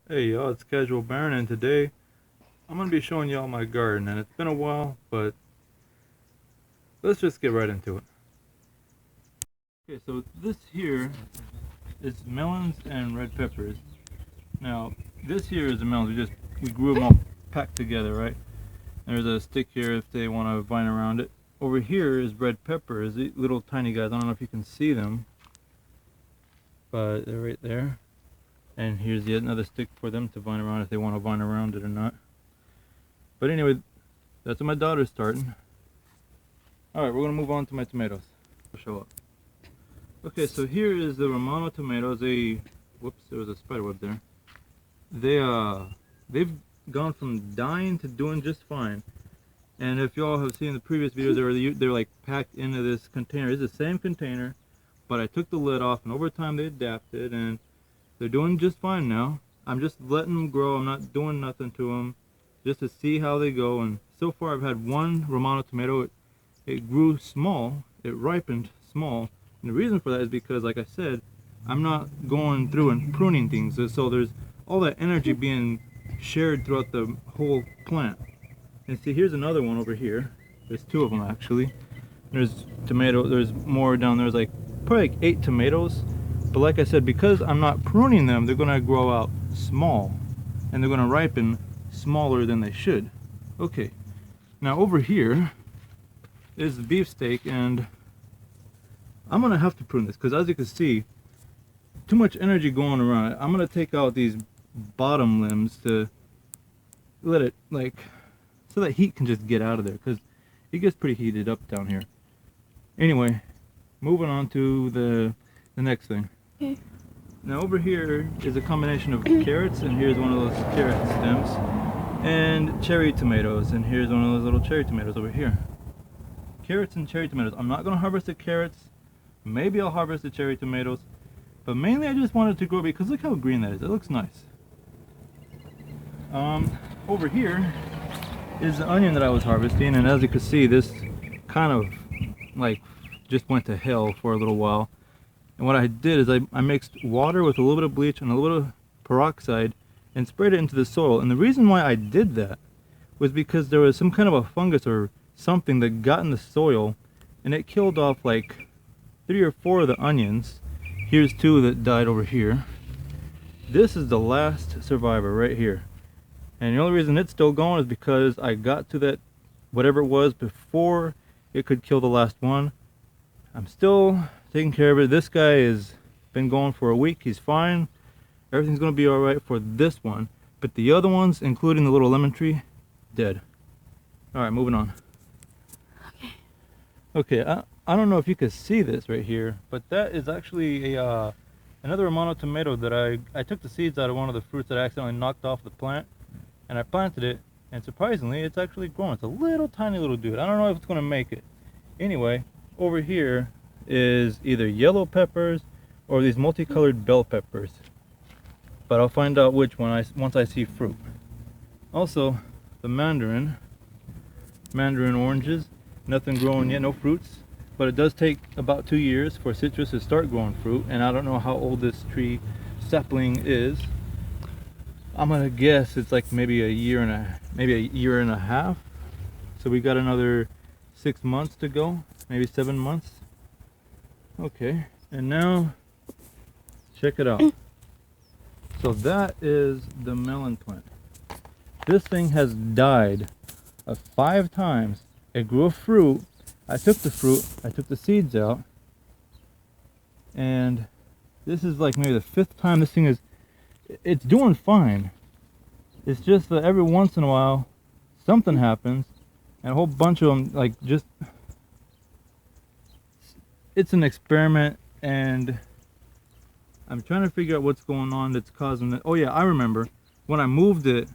Hey y'all, it's Casual Baron, and today I'm going to be showing y'all my garden, and it's been a while, but let's just get right into it. Okay, so this here is melons and red peppers. Now, this here is the melons, we grew them all packed together, right? And there's a stick here if they want to vine around it. Over here is red peppers, these little tiny guys, I don't know if you can see them, but they're right there. And here's yet another stick for them to vine around if they want to vine around it or not. But anyway, that's what my daughter's starting. Alright, we're going to move on to my tomatoes. I'll show up. Okay, so here is the Romano tomatoes. Whoops, there was a spider web there. They've gone from dying to doing just fine. And if y'all have seen the previous videos, they're like packed into this container. It's the same container, but I took the lid off, and over time they adapted, and they're doing just fine now. I'm just letting them grow. I'm not doing nothing to them, just to see how they go. And so far I've had one Romano tomato. It grew small, it ripened small, and the reason for that is because, like I said, I'm not going through and pruning things, so there's all that energy being shared throughout the whole plant. And see, here's another one over here. There's two of them actually. There's more down there. There's like probably like 8 tomatoes, but like I said, because I'm not pruning them, they're gonna grow out small, and they're gonna ripen smaller than they should. Okay, now over here is the beefsteak, and I'm gonna have to prune this because, as you can see, too much energy going around. I'm gonna take out these bottom limbs to let it, like, so that heat can just get out of there, because it gets pretty heated up down here. Anyway, moving on to the next thing. Okay. Now over here is a combination of carrots, and here's one of those carrot stems, and cherry tomatoes, and here's one of those little cherry tomatoes over here. Carrots and cherry tomatoes. I'm not going to harvest the carrots. Maybe I'll harvest the cherry tomatoes, but mainly I just wanted to grow because look how green that is. It looks nice. Over here is the onion that I was harvesting, and as you can see, this kind of like just went to hell for a little while. And what I did is I mixed water with a little bit of bleach and a little bit of peroxide and sprayed it into the soil. And the reason why I did that was because there was some kind of a fungus or something that got in the soil, and it killed off like 3 or 4 of the onions. Here's 2 that died over here. This is the last survivor right here, and the only reason it's still going is because I got to that whatever it was before it could kill the last one. I'm still taking care of it. This guy has been going for a week. He's fine. Everything's gonna be all right for this one, but the other ones, including the little lemon tree, dead. All right, moving on. Okay, I don't know if you can see this right here, but that is actually a another Romano tomato that I took the seeds out of one of the fruits that I accidentally knocked off the plant, and I planted it, and surprisingly it's actually grown. It's a little tiny little dude. I don't know if it's going to make it. Anyway, over here is either yellow peppers or these multicolored bell peppers, but I'll find out which one once I see fruit. Also, the mandarin oranges. Nothing growing yet, no fruits, but it does take about 2 years for citrus to start growing fruit, and I don't know how old this tree sapling is. I'm gonna guess it's like maybe a year and a half. So we got another 6 months to go, maybe 7 months. Okay, and now check it out. So that is the melon plant. This thing has died 5 times. It grew a fruit. I took the fruit, I took the seeds out, and this is like maybe the 5th time this thing it's doing fine. It's just that every once in a while something happens, and a whole bunch of them, like, just, it's an experiment, and I'm trying to figure out what's going on that's causing it. Oh yeah, I remember when I moved it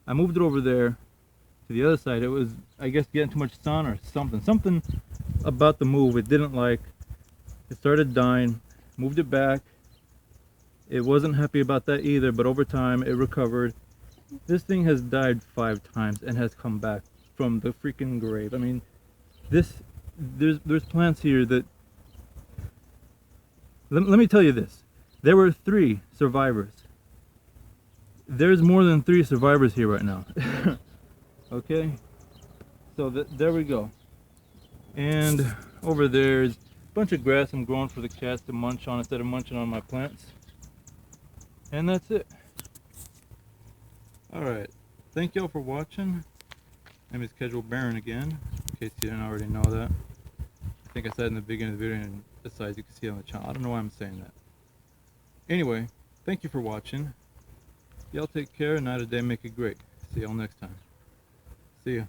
over there to the other side. It was, I guess, getting too much sun or something about the move it didn't like. It started dying. Moved it back. It wasn't happy about that either, but over time it recovered. This thing has died 5 times and has come back from the freaking grave. I mean, there's plants here that, let me tell you this. There were 3 survivors. there's more than 3 survivors here right now. Okay, so there we go. And over there's a bunch of grass I'm growing for the cats to munch on instead of munching on my plants. And that's it. Alright, thank y'all for watching. My name is Casual Baron again, in case you didn't already know that. I think I said in the beginning of the video, and besides you can see on the channel. I don't know why I'm saying that. Anyway, thank you for watching. Y'all take care, and night a day make it great. See y'all next time. See ya.